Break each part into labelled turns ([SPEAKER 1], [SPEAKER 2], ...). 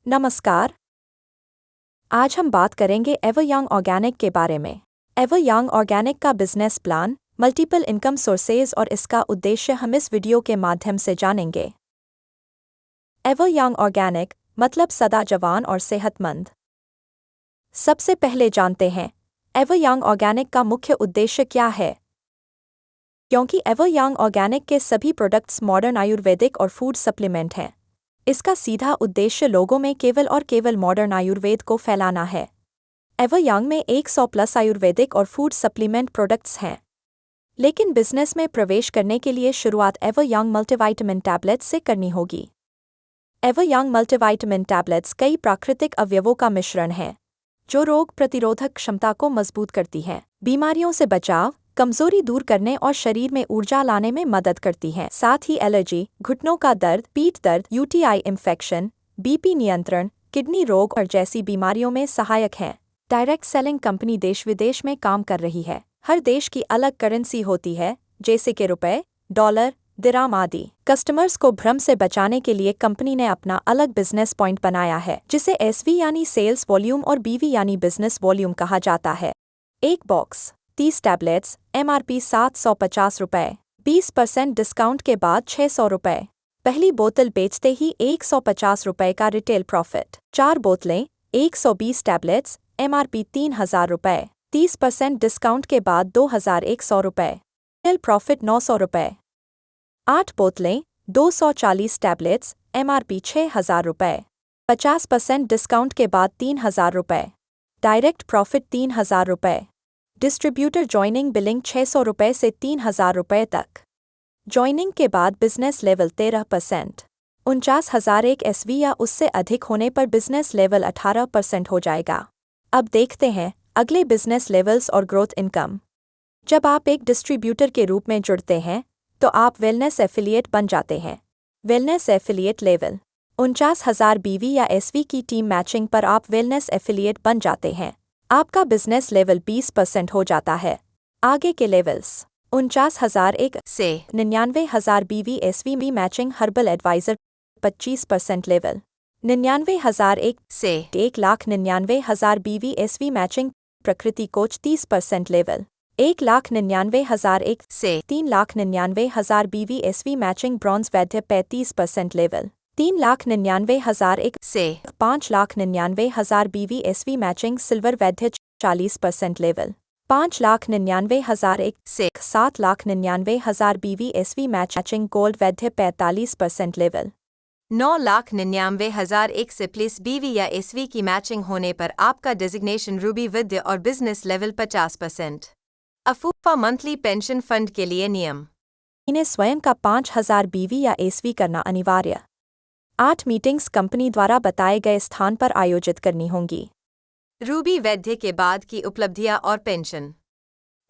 [SPEAKER 1] नमस्कार। आज हम बात करेंगे एवरयंग ऑर्गेनिक के बारे में। एवरयंग ऑर्गेनिक का business plan, multiple income sources और इसका उद्देश्य हम इस वीडियो के माध्यम से जानेंगे। एवरयंग ऑर्गेनिक मतलब सदा जवान और सेहतमंद। सबसे पहले जानते हैं एवरयंग ऑर्गेनिक का मुख्य उद्देश्य क्या है। क्योंकि एवरयंग ऑर्गेनिक के सभी प्रोडक्ट्स मॉडर्न आयुर्वेदिक और फूड सप्लीमेंट हैं, इसका सीधा उद्देश्य लोगों में केवल मॉडर्न आयुर्वेद को फैलाना है। एवरयंग में 100+ आयुर्वेदिक और फूड सप्लीमेंट प्रोडक्ट्स हैं, लेकिन बिजनेस में प्रवेश करने के लिए शुरुआत एवरयंग मल्टीविटामिन टैबलेट्स से करनी होगी। एवरयंग मल्टीविटामिन टैबलेट्स कई प्राकृतिक अवयवों का मिश्रण है, जो रोग प्रतिरोधक क्षमता को मजबूत करती है, बीमारियों से बचाव, कमजोरी दूर करने और शरीर में ऊर्जा लाने में मदद करती है। साथ ही एलर्जी, घुटनों का दर्द, पीठ दर्द, यूटीआई इन्फेक्शन, बीपी नियंत्रण, किडनी रोग और जैसी बीमारियों में सहायक है। डायरेक्ट सेलिंग कंपनी देश विदेश में काम कर रही है। हर देश की अलग करेंसी होती है, जैसे कि रुपए, डॉलर, दिराम आदि। कस्टमर्स को भ्रम से बचाने के लिए कंपनी ने अपना अलग बिजनेस पॉइंट बनाया है, जिसे एसवी यानी सेल्स वॉल्यूम और बीवी यानी बिजनेस वॉल्यूम कहा जाता है। एक बॉक्स 30 टैबलेट्स, MRP 750 रुपये, 20% डिस्काउंट के बाद 600 रुपये। पहली बोतल बेचते ही 150 रुपये का रिटेल प्रॉफिट। 4 बोतलें, 120 टैबलेट्स, MRP 3000 रुपये, 30% डिस्काउंट के बाद 2100 रुपये, रिटेल प्रॉफिट 900 रुपये। 8 बोतलें, 240 टैबलेट्स, MRP 6000 रुपये, 50% डिस्काउंट के बाद 3000 रुपये, डायरेक्ट प्रॉफिट 3000 रुपये। डिस्ट्रीब्यूटर जॉइनिंग बिलिंग 600 रुपये से 3000 रुपये तक। जॉइनिंग के बाद बिजनेस लेवल 13%। 49,001 SV या उससे अधिक होने पर बिजनेस लेवल 18% हो जाएगा। अब देखते हैं अगले बिजनेस लेवल्स और ग्रोथ इनकम। जब आप एक डिस्ट्रीब्यूटर के रूप में जुड़ते हैं, तो आप वेलनेस एफिलिएट बन जाते हैं। वेलनेस एफिलिएट लेवल 49,000 BV या SV की टीम मैचिंग पर आप वेलनेस एफिलिएट बन जाते हैं। आपका बिजनेस लेवल 20% हो जाता है। आगे के लेवल्स 49,001 से 99,000 BV SV matching herbal adviser 25% level. 99,001 से 1,99,000 BV SV matching Prakriti coach 30% level. 1,99,001 से 3,99,000 BV SV मैचिंग ब्रॉन्ज वैद्य 35% लेवल। 3,99,001 से 5,99,000 BV SV मैचिंग सिल्वर वैद्य 40% लेवल। 5,99,001 से 7,99,000 BV SV मैचिंग गोल्ड वैद्य 45% लेवल। 9,99,001 से प्लस BV या SV की मैचिंग होने पर आपका डेजिग्नेशन रूबी विद्य और बिजनेस लेवल 50%। अफूफा मंथली पेंशन फंड के लिए नियम। इन्हें स्वयं का 5,000 BV या SV करना अनिवार्य। 8 मीटिंग्स कंपनी द्वारा बताए गए स्थान पर आयोजित करनी होंगी। रूबी वैद्य के बाद की उपलब्धियां और पेंशन।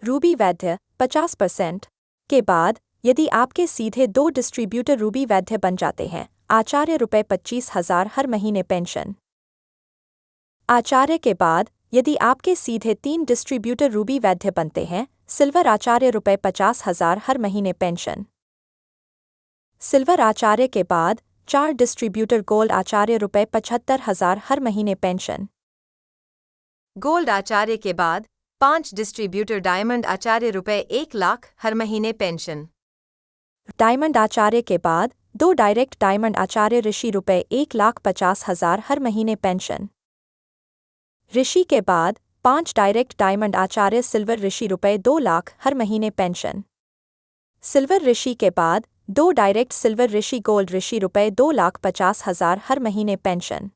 [SPEAKER 1] रूबी वैद्य 50% के बाद यदि आपके सीधे 2 डिस्ट्रीब्यूटर रूबी वैद्य बन जाते हैं, आचार्य रुपये 25,000 हर महीने पेंशन। आचार्य के बाद यदि आपके सीधे 3 डिस्ट्रीब्यूटर रूबी वैद्य बनते हैं, सिल्वर आचार्य रुपये 50,000 हर महीने पेंशन। सिल्वर आचार्य के बाद 4 डिस्ट्रीब्यूटर गोल्ड आचार्य रुपये 75,000 हर महीने पेंशन। गोल्ड आचार्य के बाद 5 डिस्ट्रीब्यूटर डायमंड आचार्य रुपये 1 लाख हर महीने पेंशन। डायमंड आचार्य के बाद 2 डायरेक्ट डायमंड आचार्य ऋषि रुपये 1,50,000 हर महीने पेंशन। ऋषि के बाद 5 डायरेक्ट डायमंड आचार्य सिल्वर ऋषि रुपये 2 लाख हर महीने पेंशन। सिल्वर ऋषि के बाद 2 डायरेक्ट सिल्वर ऋषि गोल्ड ऋषि रुपये 2,50,000 हर महीने पेंशन।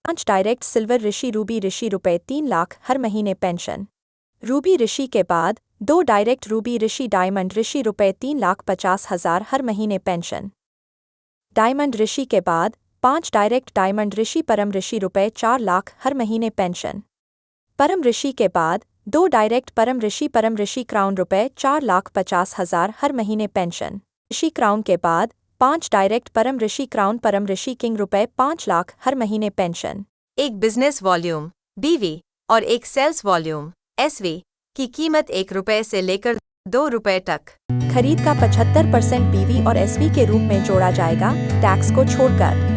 [SPEAKER 1] 5 डायरेक्ट सिल्वर ऋषि रूबी ऋषि रुपये 3 लाख हर महीने पेंशन। रूबी ऋषि के बाद 2 डायरेक्ट रूबी ऋषि डायमंड ऋषि रुपये 3,50,000 हर महीने पेंशन। डायमंड ऋषि के बाद 5 डायरेक्ट डायमंड ऋषि परम ऋषि रुपये 4 लाख हर महीने पेंशन। परम ऋषि के बाद 2 डायरेक्ट परम ऋषि क्राउन रुपये 4,50,000 हर महीने पेंशन। ऋषि क्राउन के बाद 5 डायरेक्ट परम ऋषि किंग रुपये 5 लाख हर महीने पेंशन। एक बिजनेस वॉल्यूम BV और एक सेल्स वॉल्यूम SV की कीमत 1 रुपये से लेकर 2 रुपये तक। खरीद का 75% BV और SV के रूप में जोड़ा जाएगा, टैक्स को छोड़कर।